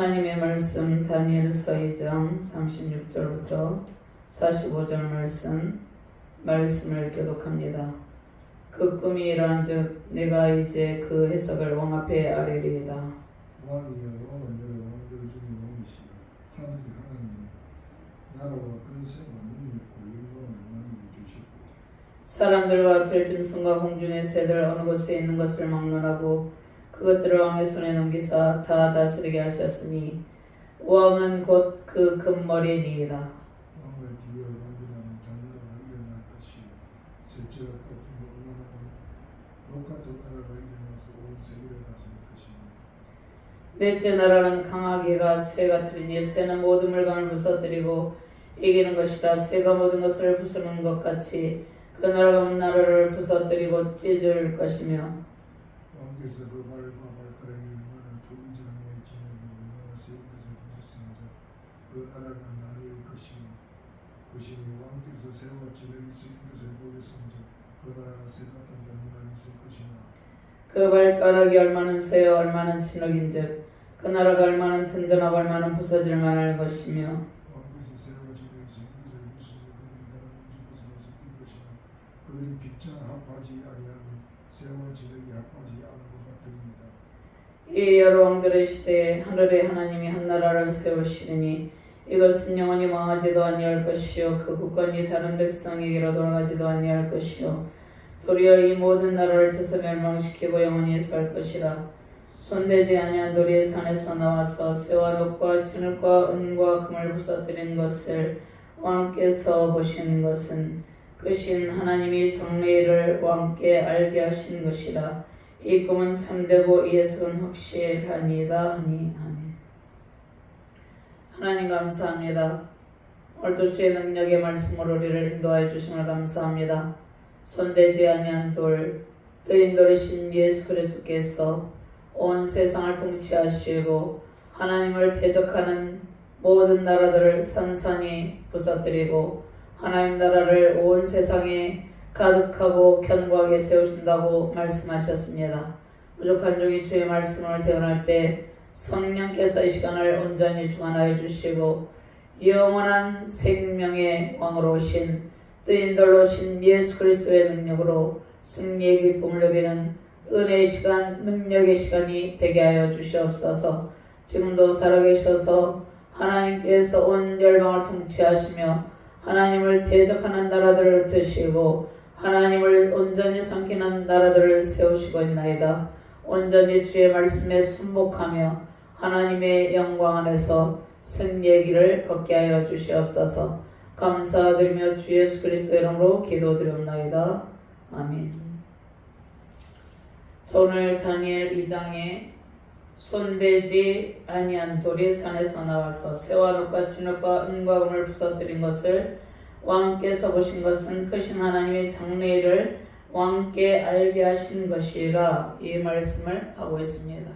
하나님의 말씀 다니엘서 2장 36절부터 45절 말씀을 교독합니다. 그 꿈이 이러한즉 내가 이제 그 해석을 왕 앞에 아뢰리이다. 왕이 여호와는 여러 왕들 중에 왕이시여 하늘의 하나님이 나라와 근세와 능력과 영광을 왕에게 주시고 사람들과 들짐승과 공중의 새들 어느 곳에 있는 것을 막론하고 그것들을 왕의 손에 넘기사 다 다스리게 하셨으니 왕은 곧 그 금머리니이다. 왕을 뒤이어 왕비라면 단나라가 일어날 것이요 셋째와 같은 원나라는 똑같은 나라가 일어나서 온 세계를 다스릴 것이니 넷째 나라는 강하기가 쇠가 틀리니 쇠는 모든 물건을 부서뜨리고 이기는 것이라 쇠가 모든 것을 부수는 것 같이 그 나라가 문 나라를 부서뜨리고 찢을 것이며 왕께서 그 발과 발가락이 얼마나 토기장의 진흙이 얼마나 세 것을 부수신지 그 나라가 나뉠 것이니 왕께서 새와 진흙이 섞인 것을 보였은지 그 나라가 새 같은 단문함이 있을 것이나 그 발가락이 얼마는 쇠요 얼마는 진흙인즉 그 나라가 얼마는 든든하고 얼마는 부서질 만할 것이며 왕께서 새와 진흙이 섞인 것을 보시니 그들이 다른 민족 것으로 섞인 것이나 그들이 빛자 합하지 아니하니 새와 진흙이 합하지 않은 것 같으니이다. 이 여러 왕들의 시대에 하늘의 하나님이 한 나라를 세우시리니 이것은 영원히 망하지도 아니할 것이요 그 국권이 다른 백성에게로 돌아가지도 아니할 것이요 도리어 이 모든 나라를 쳐서 멸망시키고 영원히 살 것이라. 손대지 아니한 돌이 산에서 나와서 쇠와 녹과 진흙과 은과 금을 부서뜨린 것을 왕께서 보신 것은 그 신 하나님이 장래일을 왕께 알게 하신 것이라. 이 꿈은 참되고 이 해석은 확실하니이다 하니 아멘. 하나님 감사합니다. 오늘도 주의 능력의 말씀으로 우리를 인도하여 주심을 감사합니다. 손대지 아니한 돌, 뜨인 돌이신 예수 그리스도께서 온 세상을 통치하시고 하나님을 대적하는 모든 나라들을 산산히 부서뜨리고 하나님 나라를 온 세상에 가득하고 견고하게 세우신다고 말씀하셨습니다. 부족한 종이 주의 말씀을 대언할 때 성령께서 이 시간을 온전히 주관하여 주시고 영원한 생명의 왕으로 오신 뜨인 돌로 오신 예수 그리스도의 능력으로 승리의 기쁨을 누리는 은혜의 시간, 능력의 시간이 되게 하여 주시옵소서. 지금도 살아계셔서 하나님께서 온 열방을 통치하시며 하나님을 대적하는 나라들을 흩으시고 하나님을 온전히 삼키는 나라들을 세우시고 있나이다. 온전히 주의 말씀에 순복하며 하나님의 영광 안에서 승리의 길을 걷게 하여 주시옵소서. 감사드리며 주 예수 그리스도 이름으로 기도드리옵나이다. 아멘. 오늘 다니엘 2장에 손대지 아니한 돌이 산에서 나와서 쇠와 녹과 진흙과 은과 금을 부서뜨린 것을 왕께서 보신 것은 크신 하나님의 장래일을 왕께 알게 하신 것이라 이 말씀을 하고 있습니다.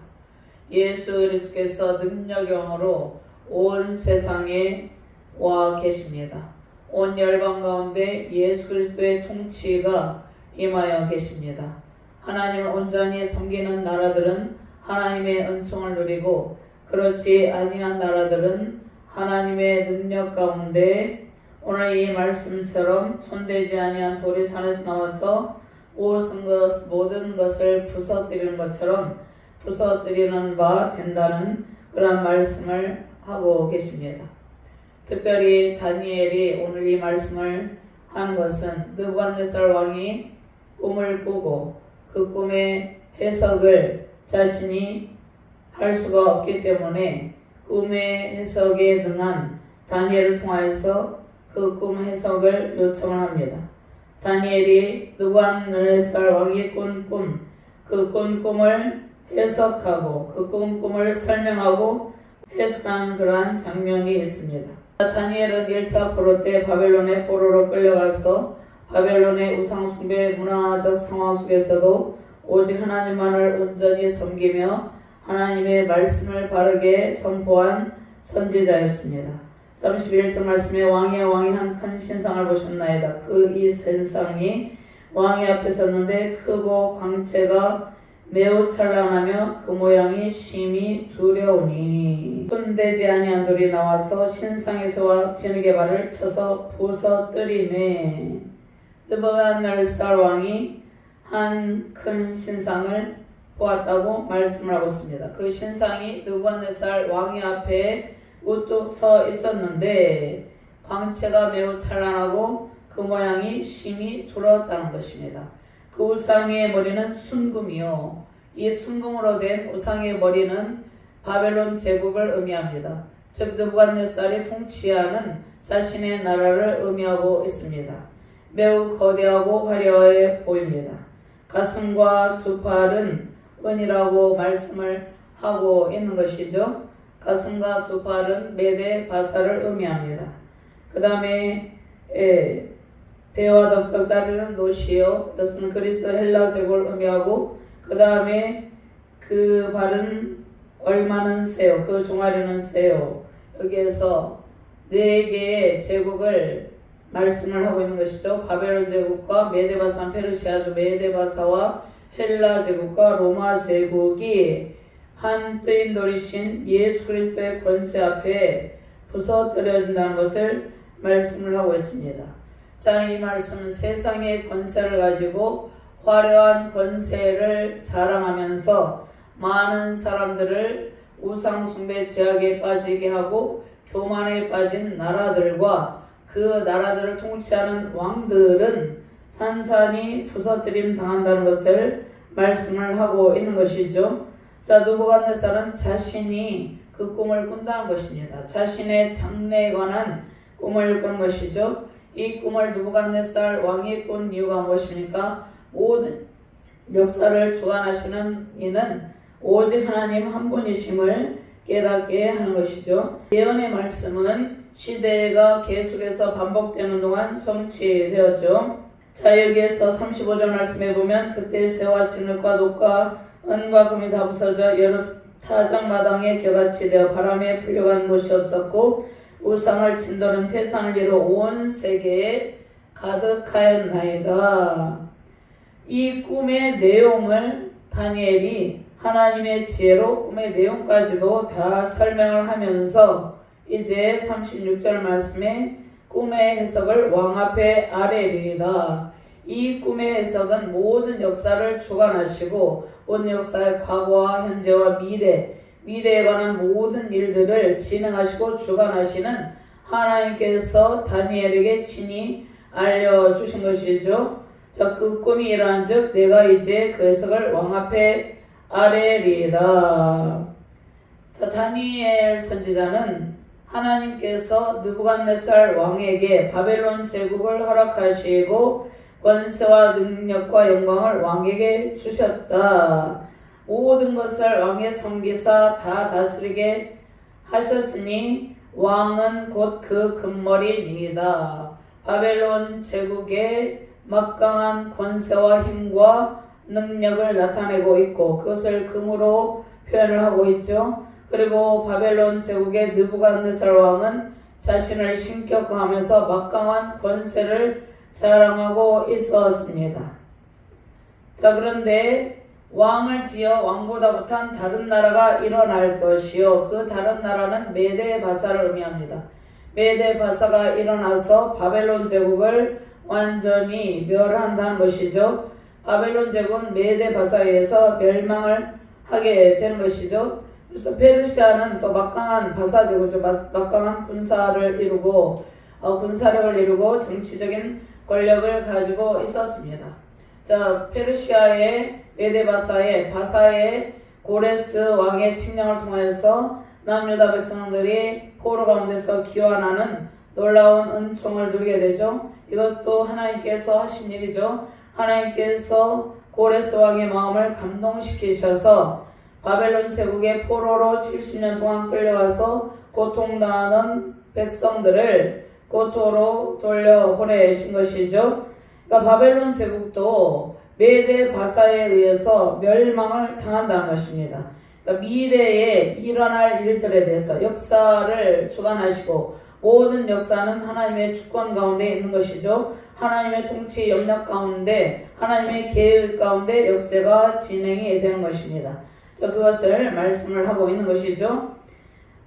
예수 그리스도께서 능력의 왕으로 온 세상에 와 계십니다. 온 열방 가운데 예수 그리스도의 통치가 임하여 계십니다. 하나님을 온전히 섬기는 나라들은 하나님의 은총을 누리고 그렇지 아니한 나라들은 하나님의 능력 가운데 오늘 이 말씀처럼 손대지 아니한 돌이 산에서 나와서 모든 것을 부서뜨리는 것처럼 부서뜨리는 바 된다는 그런 말씀을 하고 계십니다. 특별히 다니엘이 오늘 이 말씀을 하는 것은 느부갓네살 왕이 꿈을 꾸고 그 꿈의 해석을 자신이 할 수가 없기 때문에 꿈의 해석에 능한 다니엘을 통하여서 그 꿈 해석을 요청을 합니다. 다니엘이 느부갓네살 왕이 꾼 꿈, 그 꾼 꿈을 해석하고 그 꾼 꿈을 설명하고 해석하는 그러한 장면이 있습니다. 다니엘은 1차 포로 때 바벨론의 포로로 끌려가서 바벨론의 우상숭배 문화적 상황 속에서도 오직 하나님만을 온전히 섬기며 하나님의 말씀을 바르게 선포한 선지자였습니다. 31절 말씀에 왕의 한 큰 신상을 보셨나이다. 그 이 신상이 왕의 앞에 섰는데 크고 광채가 매우 찬란하며 그 모양이 심히 두려우니 손대지 아니한 돌이 나와서 신상에서와 진흙의 발을 쳐서 부서뜨리매 느부갓네살 왕이 한 큰 신상을 보았다고 말씀을 하고 있습니다. 그 신상이 느부갓네살 왕의 앞에 우뚝 서 있었는데 광채가 매우 찬란하고 그 모양이 심히 두려웠다는 것입니다. 그 우상의 머리는 순금이요. 이 순금으로 된 우상의 머리는 바벨론 제국을 의미합니다. 즉 느부갓네살이 통치하는 자신의 나라를 의미하고 있습니다. 매우 거대하고 화려해 보입니다. 가슴과 두 팔은 은이라고 말씀을 하고 있는 것이죠. 가슴과 두 팔은 메대 바사를 의미합니다. 그 다음에 배와 넓적 다리는 노시요. 이것은 그리스 헬라 제국을 의미하고 그 다음에 그 발은 얼마는 세요. 그 종아리는 세요. 여기에서 네 개의 제국을 말씀을 하고 있는 것이죠. 바벨론 제국과 메데바사, 페르시아죠. 메데바사와 헬라 제국과 로마 제국이 한 뜨인 돌이신 예수 그리스도의 권세 앞에 부서뜨려진다는 것을 말씀을 하고 있습니다. 자, 이 말씀은 세상의 권세를 가지고 화려한 권세를 자랑하면서 많은 사람들을 우상숭배 죄악에 빠지게 하고 교만에 빠진 나라들과 그 나라들을 통치하는 왕들은 산산이 부서뜨림 당한다는 것을 말씀을 하고 있는 것이죠. 자, 느부갓네살은 자신이 그 꿈을 꾼다는 것입니다. 자신의 장래에 관한 꿈을 꾼 것이죠. 이 꿈을 느부갓네살 왕이 꾼 이유가 무엇입니까? 모든 역사를 주관하시는 이는 오직 하나님 한 분이심을 깨닫게 하는 것이죠. 예언의 말씀은 시대가 계속해서 반복되는 동안 성취되었죠. 자, 여기에서 35절 말씀해 보면 그때 새와 진흙과 녹과 은과 금이 다 부서져 여러 타작마당에 겨같이 되어 바람에 풀려간 곳이 없었고 우상을 진도는 태산을 이루어 온 세계에 가득하였나이다. 이 꿈의 내용을 다니엘이 하나님의 지혜로 꿈의 내용까지도 다 설명을 하면서 이제 36절 말씀에 꿈의 해석을 왕 앞에 아뢰리이다. 이 꿈의 해석은 모든 역사를 주관하시고 온 역사의 과거와 현재와 미래에 관한 모든 일들을 진행하시고 주관하시는 하나님께서 다니엘에게 친히 알려주신 것이죠. 자, 그 꿈이 이러한즉 내가 이제 그 해석을 왕 앞에 아뢰리이다. 자, 다니엘 선지자는 하나님께서 느부갓네살 왕에게 바벨론 제국을 허락하시고 권세와 능력과 영광을 왕에게 주셨다. 모든 것을 왕의 섬기사 다 다스리게 하셨으니 왕은 곧 그 금머리니이다. 바벨론 제국의 막강한 권세와 힘과 능력을 나타내고 있고 그것을 금으로 표현을 하고 있죠. 그리고 바벨론 제국의 느부갓네살 왕은 자신을 신격화하면서 막강한 권세를 자랑하고 있었습니다. 자, 그런데 왕을 지어 왕보다 못한 다른 나라가 일어날 것이요. 그 다른 나라는 메데 바사를 의미합니다. 메데 바사가 일어나서 바벨론 제국을 완전히 멸한다는 것이죠. 바벨론 제국은 메데 바사에 의해서 멸망을 하게 되는 것이죠. 그래서 페르시아는 또 막강한 바사 제국이죠. 막강한 군사를 이루고 군사력을 이루고 정치적인 권력을 가지고 있었습니다. 자, 페르시아의 바사의 고레스 왕의 칙령을 통해서 남유다 백성들이 포로 가운데서 기환하는 놀라운 은총을 누리게 되죠. 이것도 하나님께서 하신 일이죠. 하나님께서 고레스 왕의 마음을 감동시키셔서 바벨론 제국의 포로로 70년 동안 끌려가서 고통당하는 백성들을 고토로 돌려보내신 것이죠. 그러니까 바벨론 제국도 메데 바사에 의해서 멸망을 당한다는 것입니다. 그러니까 미래에 일어날 일들에 대해서 역사를 주관하시고 모든 역사는 하나님의 주권 가운데 있는 것이죠. 하나님의 통치 영역 가운데 하나님의 계획 가운데 역사가 진행이 되는 것입니다. 자, 그것을 말씀을 하고 있는 것이죠.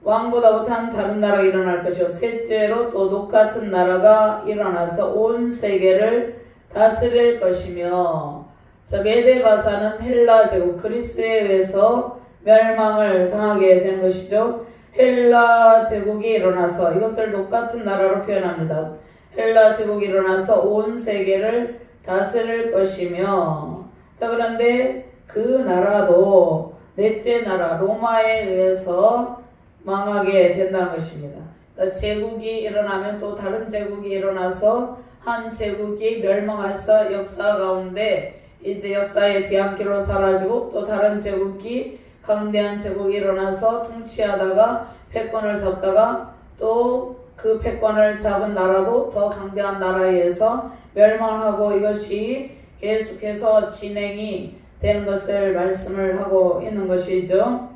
왕보다 못한 다른 나라가 일어날 것이요 셋째로 또 똑같은 나라가 일어나서 온 세계를 다스릴 것이며, 자, 메데바사는 헬라 제국 그리스에 의해서 멸망을 당하게 되는 것이죠. 헬라 제국이 일어나서 이것을 똑같은 나라로 표현합니다. 헬라 제국이 일어나서 온 세계를 다스릴 것이며, 자, 그런데 그 나라도 넷째 나라 로마에 의해서 망하게 된다는 것입니다. 그러니까 제국이 일어나면 또 다른 제국이 일어나서 한 제국이 멸망해서 역사 가운데 이제 역사의 뒤안길로 사라지고 또 다른 제국이 강대한 제국이 일어나서 통치하다가 패권을 잡다가 또 그 패권을 잡은 나라도 더 강대한 나라에 의해서 멸망하고 이것이 계속해서 진행이 되는 것을 말씀을 하고 있는 것이죠.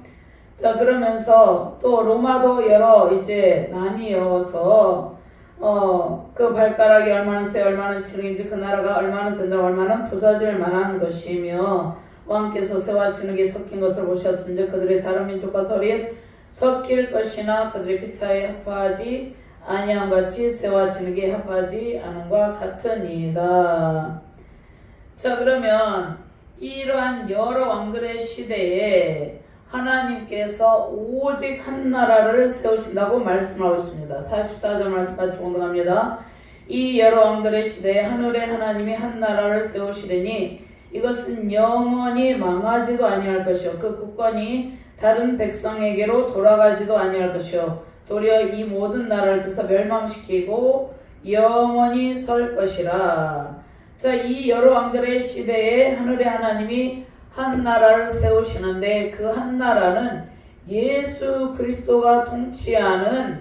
자, 그러면서 또 로마도 여러 이제 나뉘어서 그 발가락이 얼마나 세 얼마나 진흙인지 그 나라가 얼마나 된다 얼마나 부서질 만한 것이며, 왕께서 새와 진흙이 섞인 것을 보셨은즉 그들이 다른 민족과 서리에 섞일 것이나 그들이 피차에 합하지 아니함 같이 새와 진흙이 합하지 않음과 같으니이다. 자, 그러면 이러한 여러 왕들의 시대에 하나님께서 오직 한 나라를 세우신다고 말씀하고 있습니다. 44절 말씀 같이 공동합니다. 이 여러 왕들의 시대에 하늘의 하나님이 한 나라를 세우시리니 이것은 영원히 망하지도 아니할 것이요 그 국권이 다른 백성에게로 돌아가지도 아니할 것이요 도리어 이 모든 나라를 쳐서 멸망시키고 영원히 설 것이라. 자, 이 여러 왕들의 시대에 하늘의 하나님이 한 나라를 세우시는데 그 한 나라는 예수 그리스도가 통치하는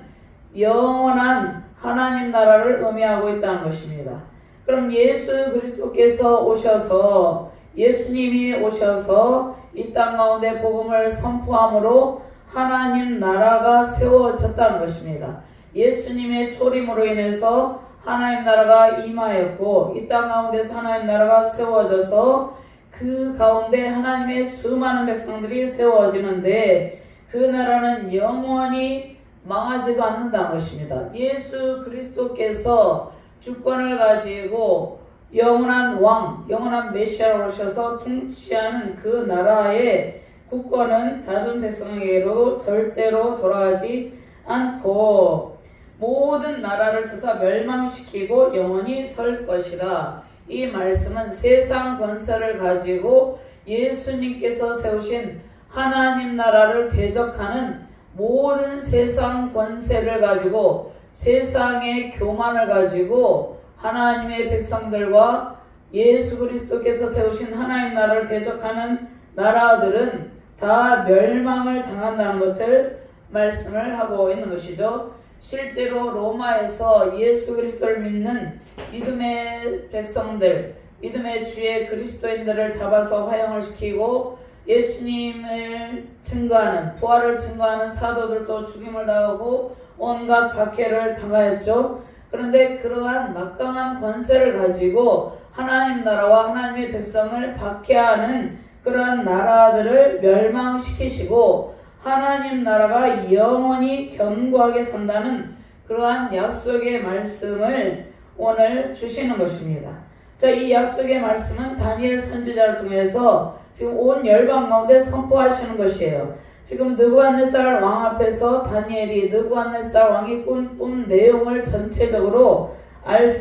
영원한 하나님 나라를 의미하고 있다는 것입니다. 그럼 예수 그리스도께서 오셔서 예수님이 오셔서 이 땅 가운데 복음을 선포함으로 하나님 나라가 세워졌다는 것입니다. 예수님의 초림으로 인해서 하나님 나라가 임하였고 이 땅 가운데서 하나님 나라가 세워져서 그 가운데 하나님의 수많은 백성들이 세워지는데 그 나라는 영원히 망하지도 않는다는 것입니다. 예수 그리스도께서 주권을 가지고 영원한 왕, 영원한 메시아로 오셔서 통치하는 그 나라의 국권은 다른 백성에게로 절대로 돌아가지 않고 모든 나라를 쳐서 멸망시키고 영원히 설 것이라. 이 말씀은 세상 권세를 가지고 예수님께서 세우신 하나님 나라를 대적하는 모든 세상 권세를 가지고 세상의 교만을 가지고 하나님의 백성들과 예수 그리스도께서 세우신 하나님 나라를 대적하는 나라들은 다 멸망을 당한다는 것을 말씀을 하고 있는 것이죠. 실제로 로마에서 예수 그리스도를 믿는 믿음의 백성들, 믿음의 주의 그리스도인들을 잡아서 화형을 시키고 예수님을 증거하는, 부활을 증거하는 사도들도 죽임을 당하고 온갖 박해를 당하였죠. 그런데 그러한 막강한 권세를 가지고 하나님 나라와 하나님의 백성을 박해하는 그러한 나라들을 멸망시키시고 하나님 나라가 영원히 견고하게 선다는 그러한 약속의 말씀을 오늘 주시는 것입니다. 자, 이 약속의 말씀은 다니엘 선지자를 통해서 지금 온 열방 가운데 선포하시는 것이에요. 지금 느부갓네살 왕 앞에서 다니엘이 느부갓네살 왕이 꾼 내용을 전체적으로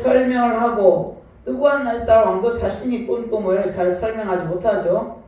설명을 하고, 느부갓네살 왕도 자신이 꾼 꿈을 잘 설명하지 못하죠.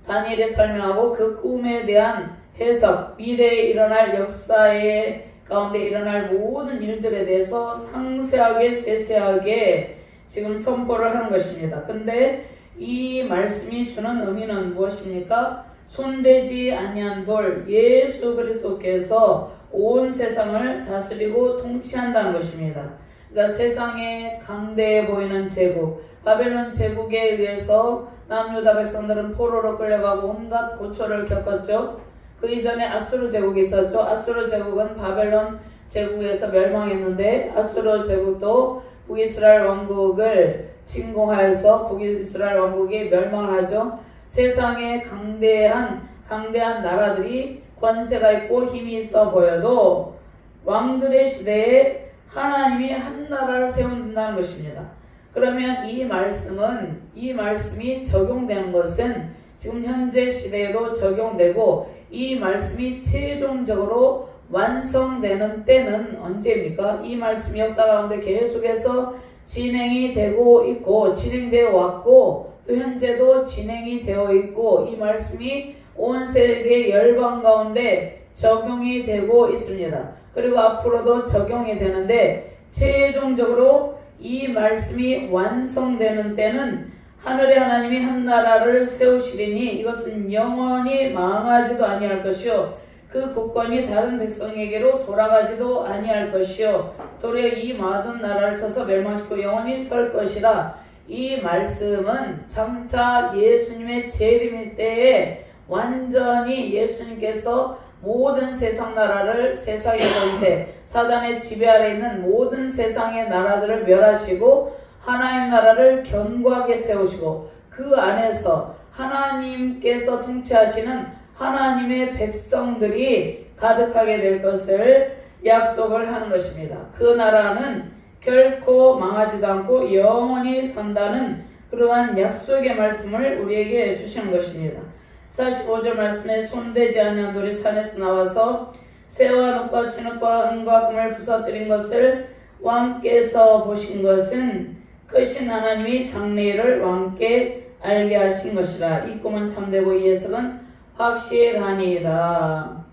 다니엘이 설명하고 그 꿈에 대한 해석, 미래에 일어날 역사의 가운데 일어날 모든 일들에 대해서 상세하게 세세하게 지금 선포를 하는 것입니다. 근데 이 말씀이 주는 의미는 무엇입니까? 손대지 아니한 돌 예수 그리스도께서 온 세상을 다스리고 통치한다는 것입니다. 그러니까 세상에 강대해 보이는 제국, 바벨론 제국에 의해서 남유다 백성들은 포로로 끌려가고 온갖 고초를 겪었죠. 그 이전에 아수르 제국이 있었죠. 아수르 제국은 바벨론 제국에서 멸망했는데 아수르 제국도 북이스라엘 왕국을 침공하여서 북이스라엘 왕국이 멸망을 하죠. 세상에 강대한 나라들이 권세가 있고 힘이 있어 보여도 왕들의 시대에 하나님이 한 나라를 세운다는 것입니다. 그러면 이 말씀이 적용되는 것은 지금 현재 시대에도 적용되고 이 말씀이 최종적으로 완성되는 때는 언제입니까? 이 말씀이 역사 가운데 계속해서 진행이 되고 있고 진행되어 왔고 또 현재도 진행이 되어 있고 이 말씀이 온 세계 열방 가운데 적용이 되고 있습니다. 그리고 앞으로도 적용이 되는데 최종적으로 이 말씀이 완성되는 때는 하늘의 하나님이 한 나라를 세우시리니 이것은 영원히 망하지도 아니할 것이요 그 국권이 다른 백성에게로 돌아가지도 아니할 것이요 도리어 이 모든 나라를 쳐서 멸망시키고 영원히 설 것이라. 이 말씀은 장차 예수님의 재림 때에 완전히 예수님께서 모든 세상 나라를 세상의 권세 사단의 지배 아래 있는 모든 세상의 나라들을 멸하시고 하나님 나라를 견고하게 세우시고 그 안에서 하나님께서 통치하시는 하나님의 백성들이 가득하게 될 것을 약속을 하는 것입니다. 그 나라는 결코 망하지도 않고 영원히 산다는 그러한 약속의 말씀을 우리에게 주시는 것입니다. 45절 말씀에 손대지 않는 돌이 산에서 나와서 새와 녹과 진흙과 은과 금을 부서뜨린 것을 왕께서 보신 것은 크신 하나님이 장래일을 왕께 알게 하신 것이라. 이 꿈은 참되고 이 해석은 확실하니이다.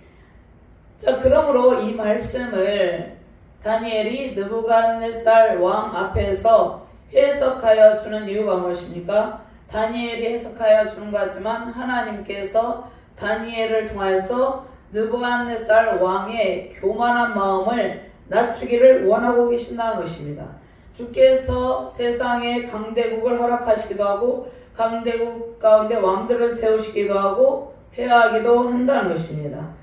자, 그러므로 이 말씀을 다니엘이 느부갓네살 왕 앞에서 해석하여 주는 이유가 무엇입니까? 다니엘이 해석하여 주는 것 같지만 하나님께서 다니엘을 통해서 느부갓네살 왕의 교만한 마음을 낮추기를 원하고 계신다는 것입니다. 주께서 세상에 강대국을 허락하시기도 하고 강대국 가운데 왕들을 세우시기도 하고 폐하기도 한다는 것입니다.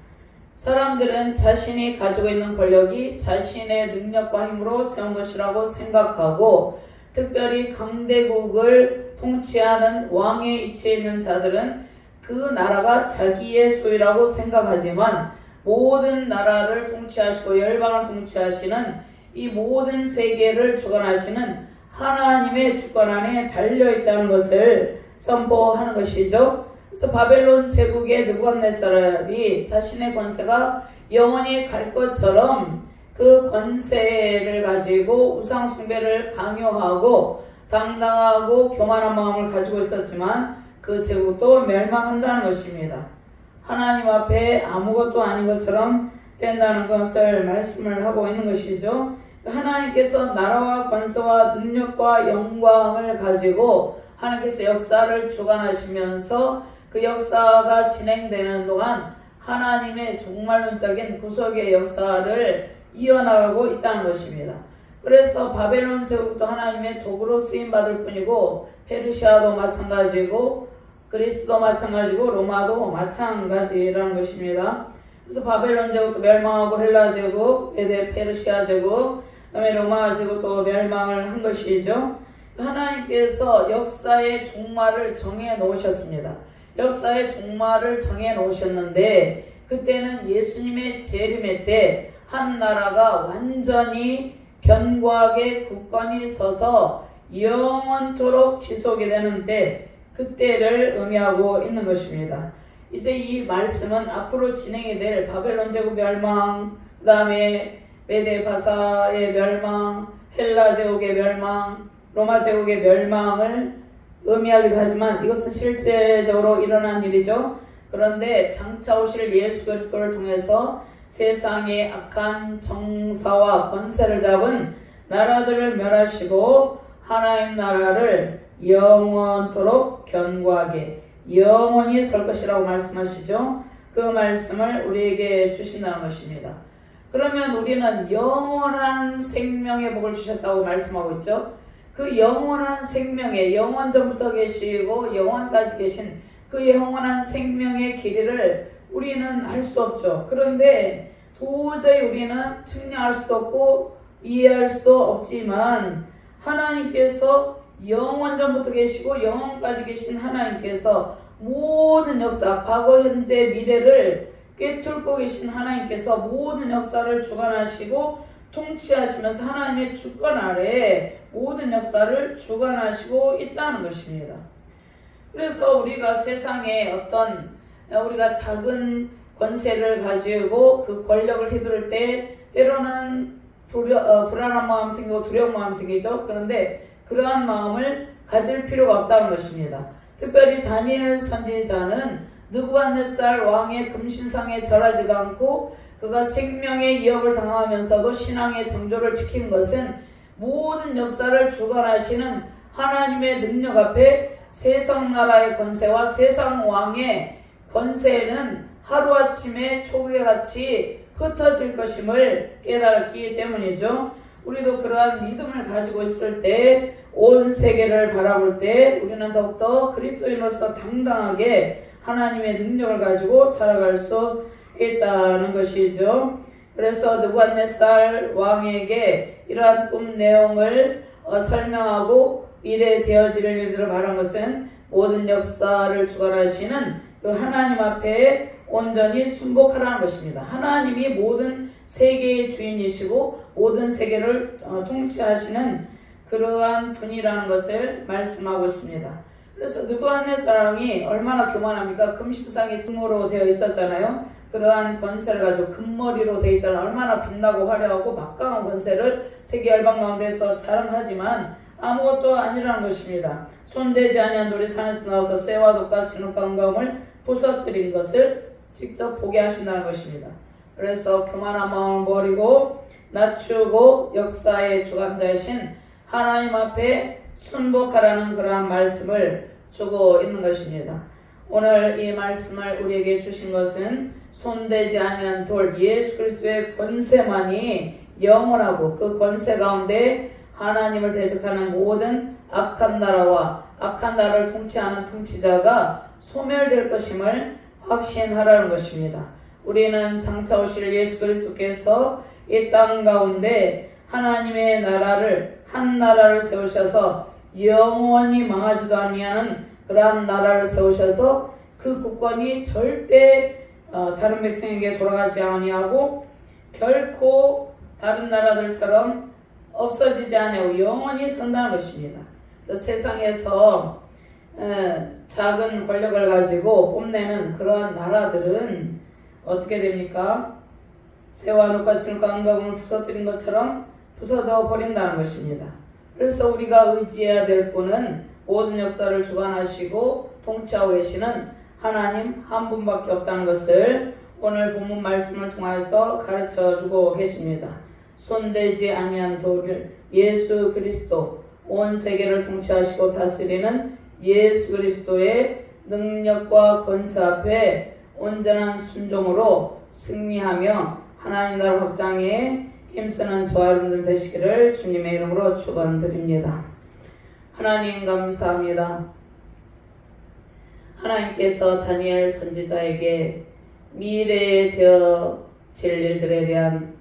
사람들은 자신이 가지고 있는 권력이 자신의 능력과 힘으로 세운 것이라고 생각하고 특별히 강대국을 통치하는 왕의 위치에 있는 자들은 그 나라가 자기의 소유라고 생각하지만 모든 나라를 통치하시고 열방을 통치하시는 이 모든 세계를 주관하시는 하나님의 주권 안에 달려있다는 것을 선포하는 것이죠. 그래서 바벨론 제국의 느부갓네살이 자신의 권세가 영원히 갈 것처럼 그 권세를 가지고 우상 숭배를 강요하고 당당하고 교만한 마음을 가지고 있었지만 그 제국도 멸망한다는 것입니다. 하나님 앞에 아무것도 아닌 것처럼 된다는 것을 말씀을 하고 있는 것이죠. 하나님께서 나라와 권세와 능력과 영광을 가지고 하나님께서 역사를 주관하시면서 그 역사가 진행되는 동안 하나님의 종말론적인 구속의 역사를 이어나가고 있다는 것입니다. 그래서 바벨론 제국도 하나님의 도구로 쓰임받을 뿐이고 페르시아도 마찬가지고 그리스도 마찬가지고 로마도 마찬가지라는 것입니다. 그래서 바벨론 제국도 멸망하고 헬라 제국, 페르시아 제국, 그다음에 로마 제국도 멸망을 한 것이죠. 하나님께서 역사의 종말을 정해 놓으셨습니다. 역사의 종말을 정해 놓으셨는데 그때는 예수님의 재림의 때 한 나라가 완전히 견고하게 굳건히 서서 영원토록 지속이 되는 때 그때를 의미하고 있는 것입니다. 이제 이 말씀은 앞으로 진행이 될 바벨론 제국 멸망, 그 다음에 메데 바사의 멸망, 헬라 제국의 멸망, 로마 제국의 멸망을 의미하기도 하지만 이것은 실제적으로 일어난 일이죠. 그런데 장차 오실 예수 그리스도를 통해서 세상의 악한 정사와 권세를 잡은 나라들을 멸하시고 하나님 나라를 영원토록 견고하게 영원히 설 것이라고 말씀하시죠. 그 말씀을 우리에게 주신다는 것입니다. 그러면 우리는 영원한 생명의 복을 주셨다고 말씀하고 있죠. 그 영원한 생명의 영원전부터 계시고 영원까지 계신 그 영원한 생명의 길이를 우리는 알 수 없죠. 그런데 도저히 우리는 측량할 수도 없고 이해할 수도 없지만 하나님께서 영원전부터 계시고 영원까지 계신 하나님께서 모든 역사, 과거, 현재, 미래를 꿰뚫고 계신 하나님께서 모든 역사를 주관하시고 통치하시면서 하나님의 주권 아래에 모든 역사를 주관하시고 있다는 것입니다. 그래서 우리가 세상에 어떤 우리가 작은 권세를 가지고 그 권력을 휘두를 때 때로는 불안한 마음 생기고 두려운 마음 생기죠. 그런데 그러한 마음을 가질 필요가 없다는 것입니다. 특별히 다니엘 선지자는 느부갓네살 왕의 금신상에 절하지도 않고 그가 생명의 위협을 당하면서도 신앙의 정조를 지킨 것은 모든 역사를 주관하시는 하나님의 능력 앞에 세상 나라의 권세와 세상 왕의 권세는 하루아침에 초계같이 흩어질 것임을 깨달았기 때문이죠. 우리도 그러한 믿음을 가지고 있을 때 온 세계를 바라볼 때 우리는 더욱더 그리스도인으로서 당당하게 하나님의 능력을 가지고 살아갈 수 있다는 것이죠. 그래서 느부갓네살 왕에게 이러한 꿈 내용을 설명하고 미래에 되어질 일들을 말한 것은 모든 역사를 주관하시는 그 하나님 앞에 온전히 순복하라는 것입니다. 하나님이 모든 세계의 주인이시고 모든 세계를 통치하시는 그러한 분이라는 것을 말씀하고 있습니다. 그래서 느부갓네살 왕이 얼마나 교만합니까? 금신상이 금으로 되어 있었잖아요. 그러한 권세를 가지고 금머리로 되어 있잖아요. 얼마나 빛나고 화려하고 막강한 권세를 세계 열방 가운데서 자랑하지만 아무것도 아니라는 것입니다. 손대지 아니한 돌이 산에서 나와서 새와 독과 진흙과 은가음을 부서뜨린 것을 직접 보게 하신다는 것입니다. 그래서 교만한 마음을 버리고 낮추고 역사의 주관자이신 하나님 앞에 순복하라는 그러한 말씀을 주고 있는 것입니다. 오늘 이 말씀을 우리에게 주신 것은 손대지 아니한 돌 예수 그리스도의 권세만이 영원하고 그 권세 가운데 하나님을 대적하는 모든 악한 나라와 악한 나라를 통치하는 통치자가 소멸될 것임을 확신하라는 것입니다. 우리는 장차 오실 예수 그리스도께서 이 땅 가운데 하나님의 나라를 한 나라를 세우셔서 영원히 망하지도 아니하는 그러한 나라를 세우셔서 그 국권이 절대 다른 백성에게 돌아가지 아니하고 결코 다른 나라들처럼 없어지지 아니하고 영원히 선다는 것입니다. 세상에서 작은 권력을 가지고 뽐내는 그러한 나라들은 어떻게 됩니까? 새와 녹과 진흙과 은가금을 부서뜨린 것처럼 부서져 버린다는 것입니다. 그래서 우리가 의지해야 될 분은 모든 역사를 주관하시고 통치하고 계시는 하나님 한 분밖에 없다는 것을 오늘 본문 말씀을 통해서 가르쳐 주고 계십니다. 손대지 아니한 돌을 예수 그리스도 온 세계를 통치하시고 다스리는 예수 그리스도의 능력과 권세 앞에 온전한 순종으로 승리하며 하나님 나라 확장에 힘쓰는 저와 여러분들 되시기를 주님의 이름으로 축원드립니다. 하나님 감사합니다. 하나님께서 다니엘 선지자에게 미래에 되어질 일들에 대한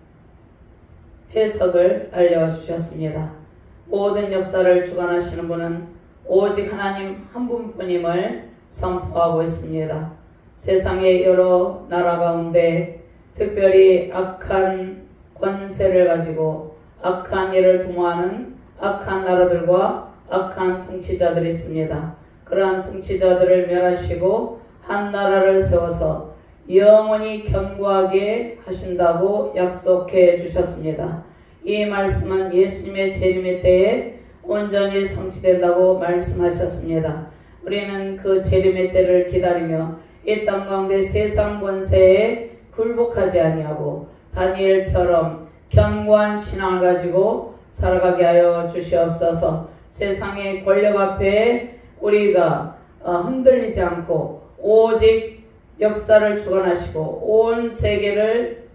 해석을 알려주셨습니다. 모든 역사를 주관하시는 분은 오직 하나님 한 분뿐임을 선포하고 있습니다. 세상의 여러 나라 가운데 특별히 악한 권세를 가지고 악한 일을 도모하는 악한 나라들과 악한 통치자들이 있습니다. 그러한 통치자들을 멸하시고 한 나라를 세워서 영원히 견고하게 하신다고 약속해 주셨습니다. 이 말씀은 예수님의 재림의 때에 온전히 성취된다고 말씀하셨습니다. 우리는 그 재림의 때를 기다리며 이 땅 가운데 세상 권세에 굴복하지 아니하고 다니엘처럼 견고한 신앙을 가지고 살아가게 하여 주시옵소서. 세상의 권력 앞에 우리가 흔들리지 않고 오직 역사를 주관하시고 온 세계를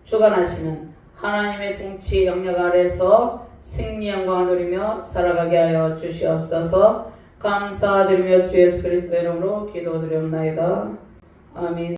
주관하시는 하나님의 통치 영역 아래서 승리 영광을 누리며 살아가게 하여 주시옵소서. 감사드리며 주 예수 그리스도의 이름으로 기도드리옵나이다. 아멘.